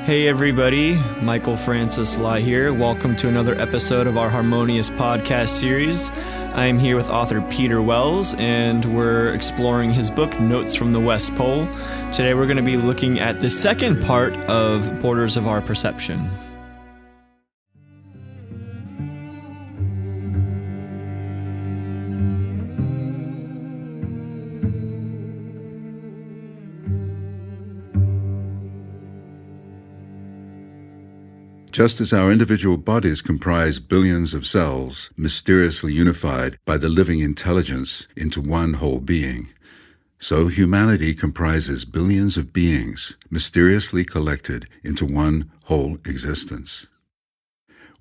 Hey everybody, Michael Francis Lai here. Welcome to another episode of our Harmonius podcast series. I am here with author Peter Wells, and we're exploring his book, Notes from the West Pole. Today we're going to be looking at the second part of Borders of Our Perception. Just as our individual bodies comprise billions of cells, mysteriously unified by the living intelligence into one whole being, so humanity comprises billions of beings, mysteriously collected into one whole existence.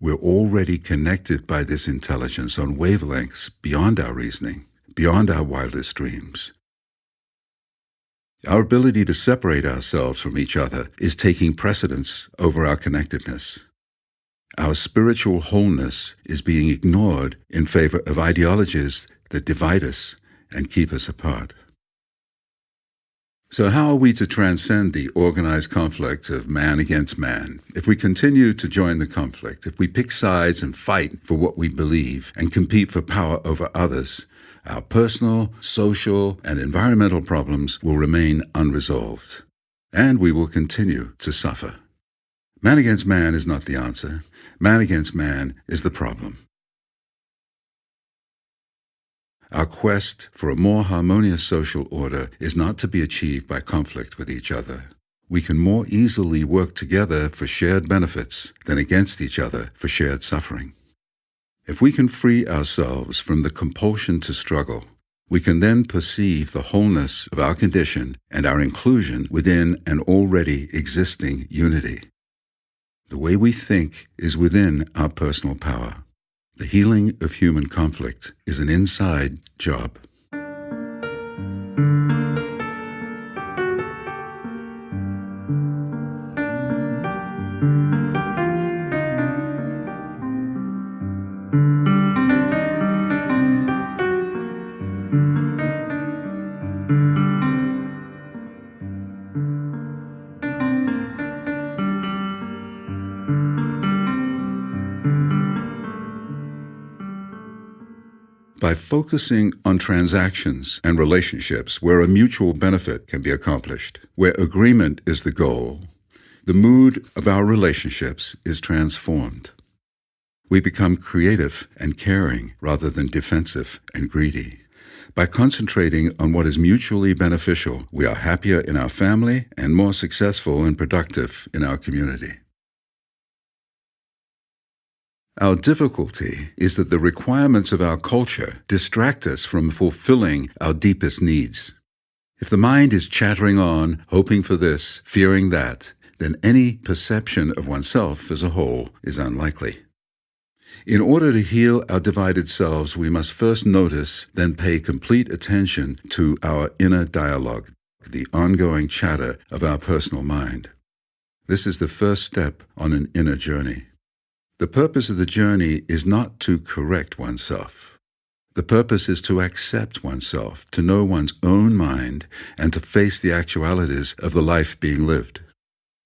We're already connected by this intelligence on wavelengths beyond our reasoning, beyond our wildest dreams. Our ability to separate ourselves from each other is taking precedence over our connectedness. Our spiritual wholeness is being ignored in favor of ideologies that divide us and keep us apart. So how are we to transcend the organized conflict of man against man? If we continue to join the conflict, if we pick sides and fight for what we believe and compete for power over others, our personal, social, and environmental problems will remain unresolved, and we will continue to suffer. Man against man is not the answer. Man against man is the problem. Our quest for a more harmonious social order is not to be achieved by conflict with each other. We can more easily work together for shared benefits than against each other for shared suffering. If we can free ourselves from the compulsion to struggle, we can then perceive the wholeness of our condition and our inclusion within an already existing unity. The way we think is within our personal power. The healing of human conflict is an inside job. By focusing on transactions and relationships where a mutual benefit can be accomplished, where agreement is the goal, the mood of our relationships is transformed. We become creative and caring rather than defensive and greedy. By concentrating on what is mutually beneficial, we are happier in our family and more successful and productive in our community. Our difficulty is that the requirements of our culture distract us from fulfilling our deepest needs. If the mind is chattering on, hoping for this, fearing that, then any perception of oneself as a whole is unlikely. In order to heal our divided selves, we must first notice, then pay complete attention to our inner dialogue, the ongoing chatter of our personal mind. This is the first step on an inner journey. The purpose of the journey is not to correct oneself. The purpose is to accept oneself, to know one's own mind, and to face the actualities of the life being lived.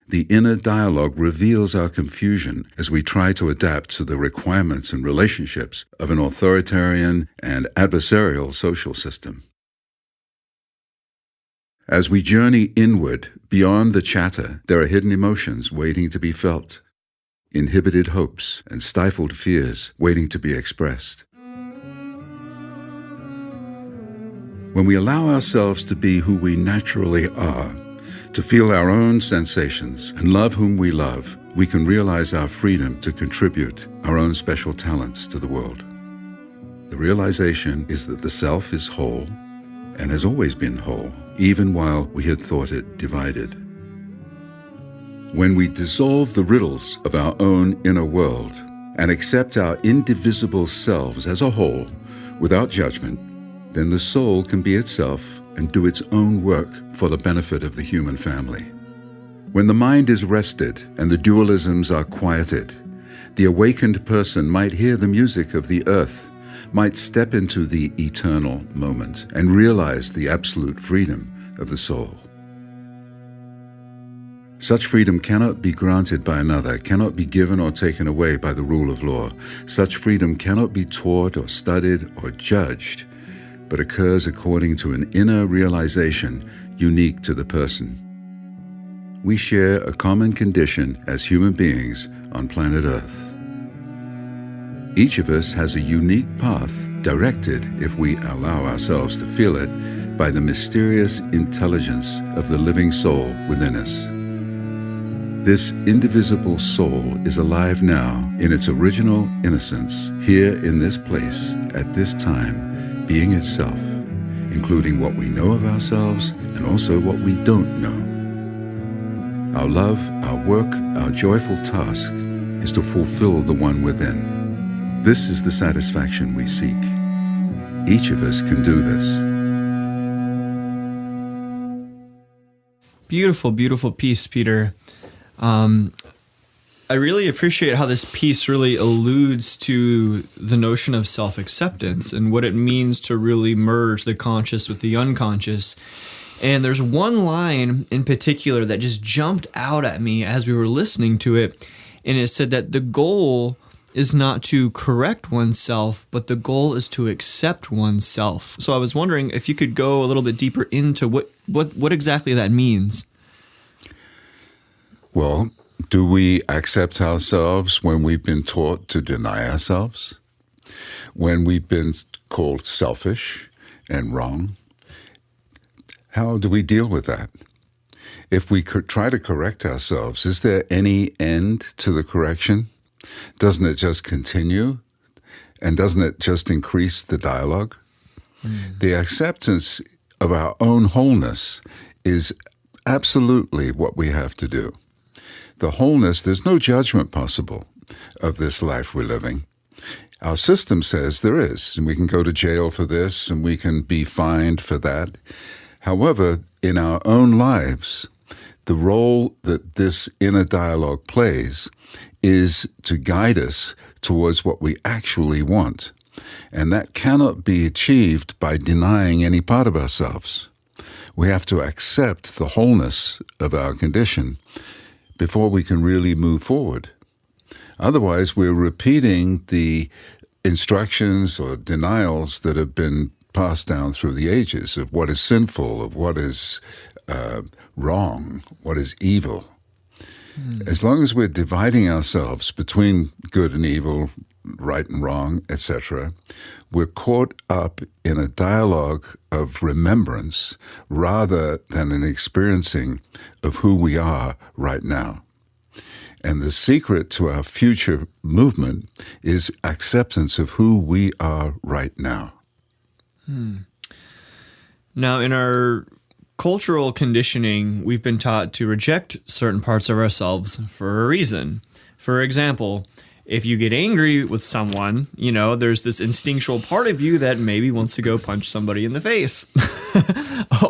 The inner dialogue reveals our confusion as we try to adapt to the requirements and relationships of an authoritarian and adversarial social system. As we journey inward, beyond the chatter, there are hidden emotions waiting to be felt. Inhibited hopes and stifled fears waiting to be expressed. When we allow ourselves to be who we naturally are, to feel our own sensations and love whom we love, we can realize our freedom to contribute our own special talents to the world. The realization is that the self is whole and has always been whole, even while we had thought it divided. When we dissolve the riddles of our own inner world and accept our indivisible selves as a whole without judgment, then the soul can be itself and do its own work for the benefit of the human family. When the mind is rested and the dualisms are quieted, the awakened person might hear the music of the earth, might step into the eternal moment and realize the absolute freedom of the soul. Such freedom cannot be granted by another, cannot be given or taken away by the rule of law. Such freedom cannot be taught or studied or judged, but occurs according to an inner realization unique to the person. We share a common condition as human beings on planet Earth. Each of us has a unique path directed, if we allow ourselves to feel it, by the mysterious intelligence of the living soul within us. This indivisible soul is alive now in its original innocence, here in this place, at this time, being itself, including what we know of ourselves and also what we don't know. Our love, our work, our joyful task is to fulfill the one within. This is the satisfaction we seek. Each of us can do this. Beautiful, beautiful piece, Peter. I really appreciate how this piece really alludes to the notion of self-acceptance and what it means to really merge the conscious with the unconscious. And there's one line in particular that just jumped out at me as we were listening to it, and it said that the goal is not to correct oneself, but the goal is to accept oneself. So I was wondering if you could go a little bit deeper into what exactly that means. Well, do we accept ourselves when we've been taught to deny ourselves? When we've been called selfish and wrong? How do we deal with that? If we could try to correct ourselves, is there any end to the correction? Doesn't it just continue? And doesn't it just increase the dialogue? The acceptance of our own wholeness is absolutely what we have to do. The wholeness, there's no judgment possible of this life we're living. Our system says there is, and we can go to jail for this, and we can be fined for that. However, in our own lives, the role that this inner dialogue plays is to guide us towards what we actually want. And that cannot be achieved by denying any part of ourselves. We have to accept the wholeness of our condition before we can really move forward. Otherwise, we're repeating the instructions or denials that have been passed down through the ages of what is sinful, of what is wrong, what is evil. As long as we're dividing ourselves between good and evil, right and wrong, etc., we're caught up in a dialogue of remembrance rather than an experiencing of who we are right now. And the secret to our future movement is acceptance of who we are right now. Now, in our cultural conditioning, we've been taught to reject certain parts of ourselves for a reason. For example, if you get angry with someone, there's this instinctual part of you that maybe wants to go punch somebody in the face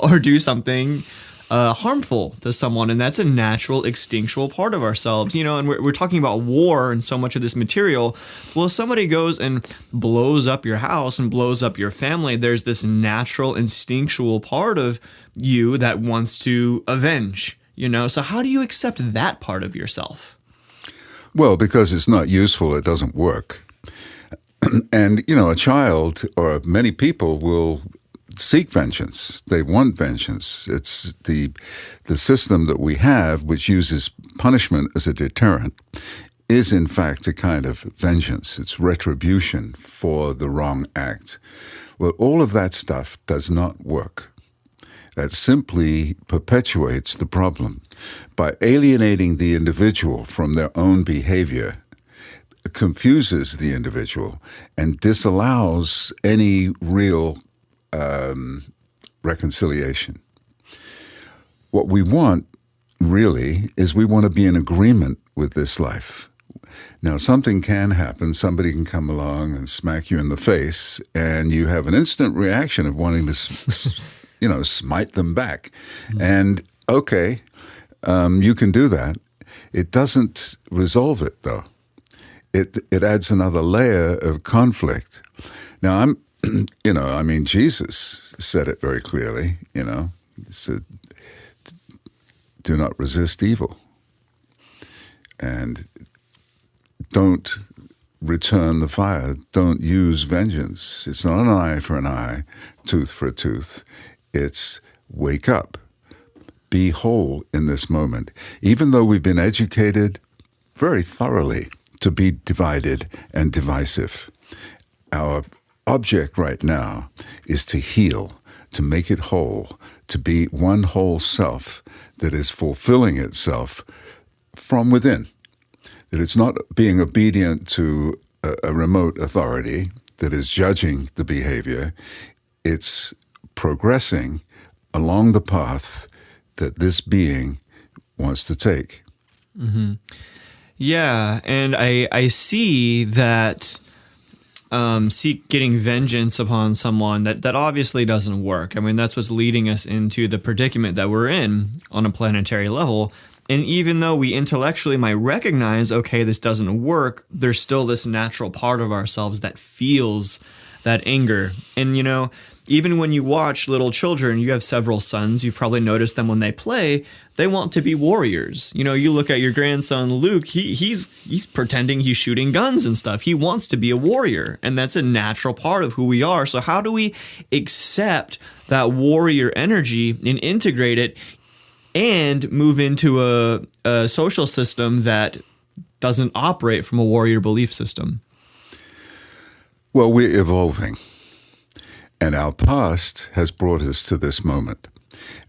or do something harmful to someone, and that's a natural instinctual part of ourselves, and we're talking about war and so much of this material. Well, if somebody goes and blows up your house and blows up your family, there's this natural instinctual part of you that wants to avenge, so how do you accept that part of yourself? Well, because it's not useful, it doesn't work. And, a child or many people will seek vengeance. They want vengeance. It's the system that we have, which uses punishment as a deterrent, is in fact a kind of vengeance. It's retribution for the wrong act. Well, all of that stuff does not work. That simply perpetuates the problem. By alienating the individual from their own behavior, it confuses the individual and disallows any real reconciliation. What we want, really, is we want to be in agreement with this life. Now, something can happen. Somebody can come along and smack you in the face, and you have an instant reaction of wanting to, smite them back. And, okay, you can do that. It doesn't resolve it, though. It adds another layer of conflict. Now, Jesus said it very clearly, he said, do not resist evil. And don't return the fire. Don't use vengeance. It's not an eye for an eye, tooth for a tooth. It's wake up. Be whole in this moment. Even though we've been educated very thoroughly to be divided and divisive, our object right now is to heal, to make it whole, to be one whole self that is fulfilling itself from within. That it's not being obedient to a remote authority that is judging the behavior. It's progressing along the path that this being wants to take. Mm-hmm. Yeah, and I see that getting vengeance upon someone, that obviously doesn't work. I mean, that's what's leading us into the predicament that we're in on a planetary level. And even though we intellectually might recognize, okay, this doesn't work, there's still this natural part of ourselves that feels that anger. And, even when you watch little children, you have several sons, you've probably noticed them when they play, they want to be warriors. You look at your grandson, Luke, he's pretending he's shooting guns and stuff. He wants to be a warrior, and that's a natural part of who we are. So how do we accept that warrior energy and integrate it and move into a social system that doesn't operate from a warrior belief system? Well, we're evolving. And our past has brought us to this moment.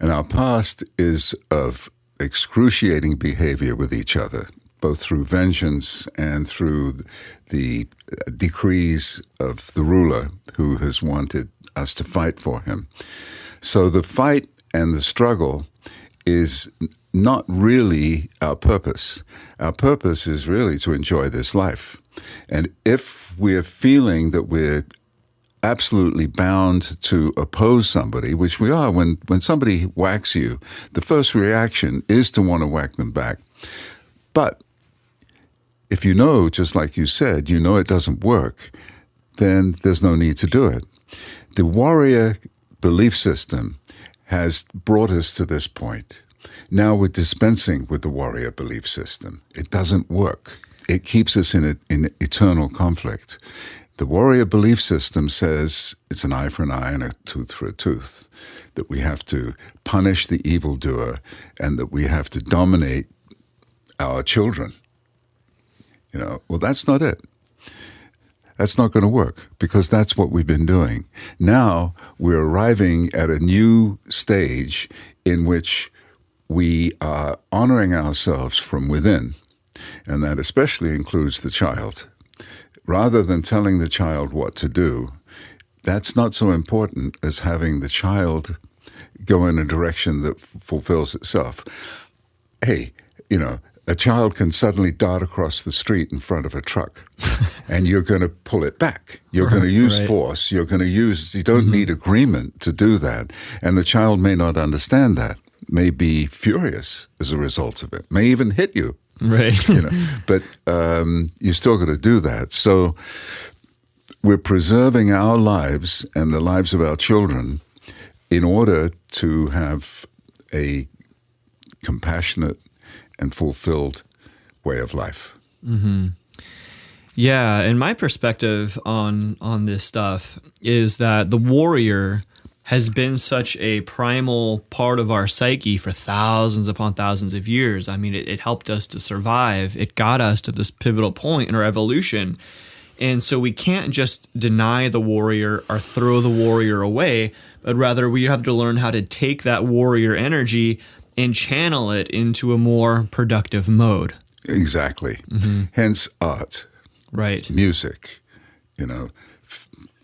And our past is of excruciating behavior with each other, both through vengeance and through the decrees of the ruler who has wanted us to fight for him. So the fight and the struggle is not really our purpose. Our purpose is really to enjoy this life. And if we're feeling that we're absolutely bound to oppose somebody, which we are, when somebody whacks you, the first reaction is to want to whack them back. But if you know, just like you said, it doesn't work, then there's no need to do it. The warrior belief system has brought us to this point. Now we're dispensing with the warrior belief system. It doesn't work. It keeps us in eternal conflict. The warrior belief system says it's an eye for an eye and a tooth for a tooth, that we have to punish the evildoer and that we have to dominate our children. Well, that's not it. That's not going to work because that's what we've been doing. Now we're arriving at a new stage in which we are honoring ourselves from within, and that especially includes the child. Rather than telling the child what to do, that's not so important as having the child go in a direction that fulfills itself. Hey, a child can suddenly dart across the street in front of a truck, and you're going to pull it back. You're going to use force. You don't need agreement to do that. And the child may not understand that, may be furious as a result of it, may even hit you. Right. But you still got to do that. So we're preserving our lives and the lives of our children in order to have a compassionate and fulfilled way of life. Mm-hmm. Yeah, and my perspective on this stuff is that the warrior has been such a primal part of our psyche for thousands upon thousands of years. I mean, it helped us to survive. It got us to this pivotal point in our evolution. And so we can't just deny the warrior or throw the warrior away, but rather we have to learn how to take that warrior energy and channel it into a more productive mode. Exactly. Mm-hmm. Hence art, right? Music,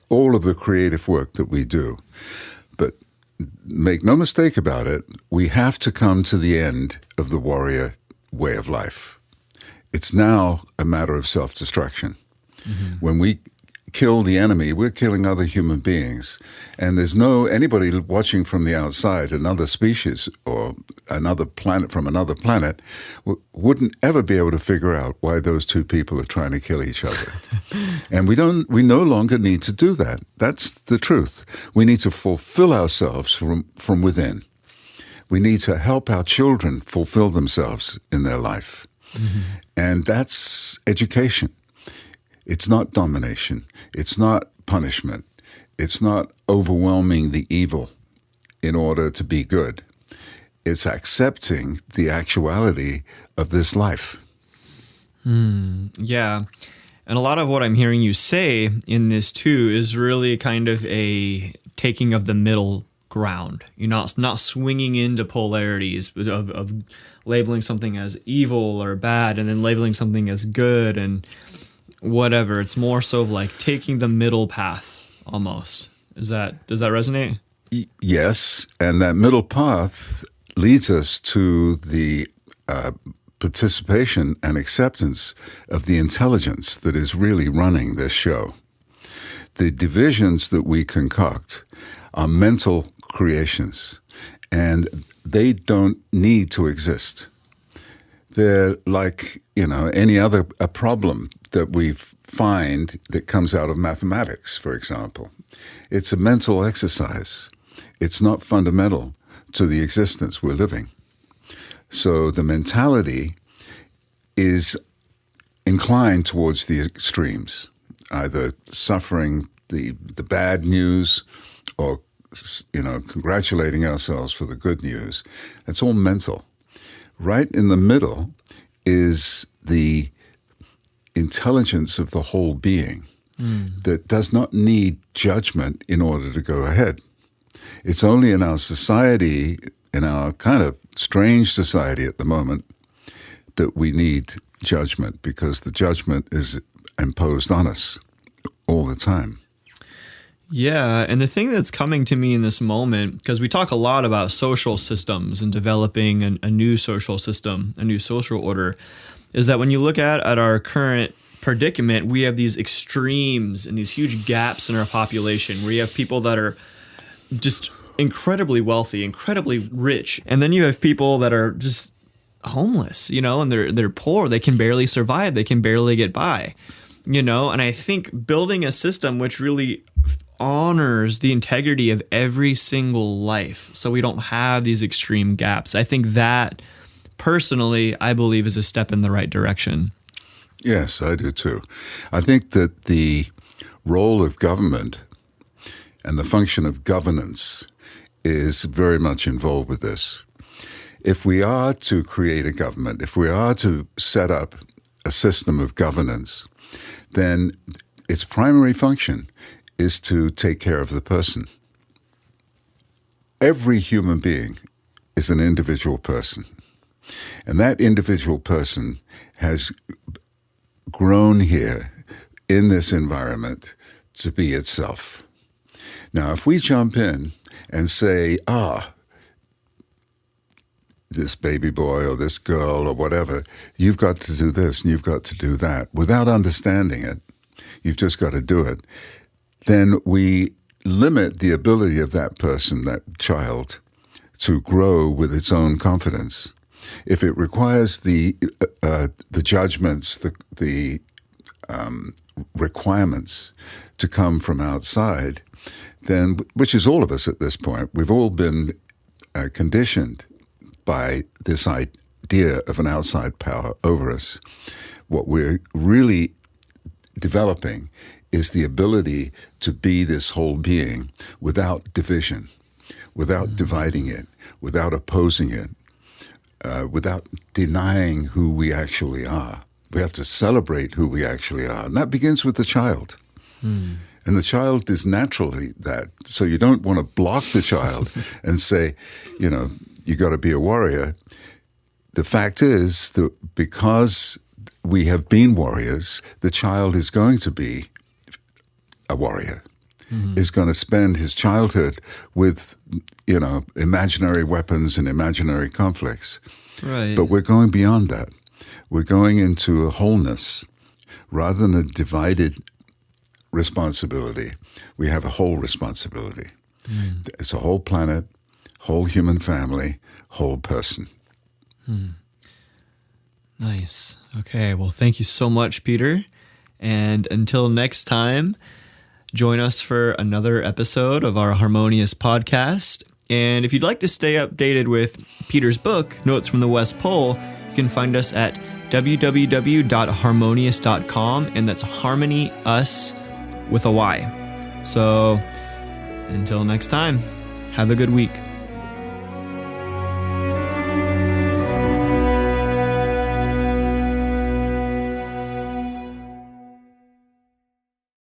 all of the creative work that we do. But make no mistake about it, we have to come to the end of the warrior way of life. It's now a matter of self-destruction. Mm-hmm. When we kill the enemy, we're killing other human beings. And there's anybody watching from the outside, another species or another planet from another planet, wouldn't ever be able to figure out why those two people are trying to kill each other. And we no longer need to do that. That's the truth. We need to fulfill ourselves from within. We need to help our children fulfill themselves in their life. And that's education. It's not domination. It's not punishment. It's not overwhelming the evil in order to be good. It's accepting the actuality of this life. Yeah. And a lot of what I'm hearing you say in this too is really kind of a taking of the middle ground. You're not swinging into polarities of labeling something as evil or bad and then labeling something as good and whatever. It's more so of like taking the middle path almost. Does that resonate? Yes, and that middle path leads us to the participation and acceptance of the intelligence that is really running this show. The divisions that we concoct are mental creations, and they don't need to exist. They're like, any other a problem that we find that comes out of mathematics, for example. It's a mental exercise. It's not fundamental to the existence we're living. So the mentality is inclined towards the extremes, either suffering the bad news or congratulating ourselves for the good news. That's all mental. Right in the middle is the intelligence of the whole being that does not need judgment in order to go ahead. It's only in our society, in our kind of strange society at the moment, that we need judgment, because the judgment is imposed on us all the time. Yeah, and the thing that's coming to me in this moment, because we talk a lot about social systems and developing a new social system, a new social order, is that when you look at our current predicament, we have these extremes and these huge gaps in our population where you have people that are just incredibly wealthy, incredibly rich, and then you have people that are just homeless, and they're poor. They can barely survive. They can barely get by, and I think building a system which really honors the integrity of every single life so we don't have these extreme gaps. I think that personally, I believe is a step in the right direction. Yes, I do too. I think that the role of government and the function of governance is very much involved with this. If we are to create a government, if we are to set up a system of governance, then its primary function is to take care of the person. Every human being is an individual person, and that individual person has grown here in this environment to be itself. Now, if we jump in and say, this baby boy or this girl or whatever, you've got to do this and you've got to do that, without understanding it, you've just got to do it, then we limit the ability of that person, that child, to grow with its own confidence. If it requires the judgments, the requirements to come from outside, then, which is all of us at this point, we've all been conditioned by this idea of an outside power over us. What we're really developing is the ability to be this whole being without division, without dividing it, without opposing it, without denying who we actually are. We have to celebrate who we actually are. And that begins with the child. And the child is naturally that. So you don't want to block the child and say, you got to be a warrior. The fact is that because we have been warriors, the child is going to be a warrior, is going to spend his childhood with, imaginary weapons and imaginary conflicts. Right. But we're going beyond that. We're going into a wholeness rather than a divided responsibility. We have a whole responsibility. It's a whole planet, whole human family, whole person. Nice. Okay. Well, thank you so much, Peter. And until next time, join us for another episode of our Harmonious podcast. And if you'd like to stay updated with Peter's book, Notes from the West Pole, you can find us at www.harmonius.com, and that's Harmony Us with a Y. So until next time, have a good week.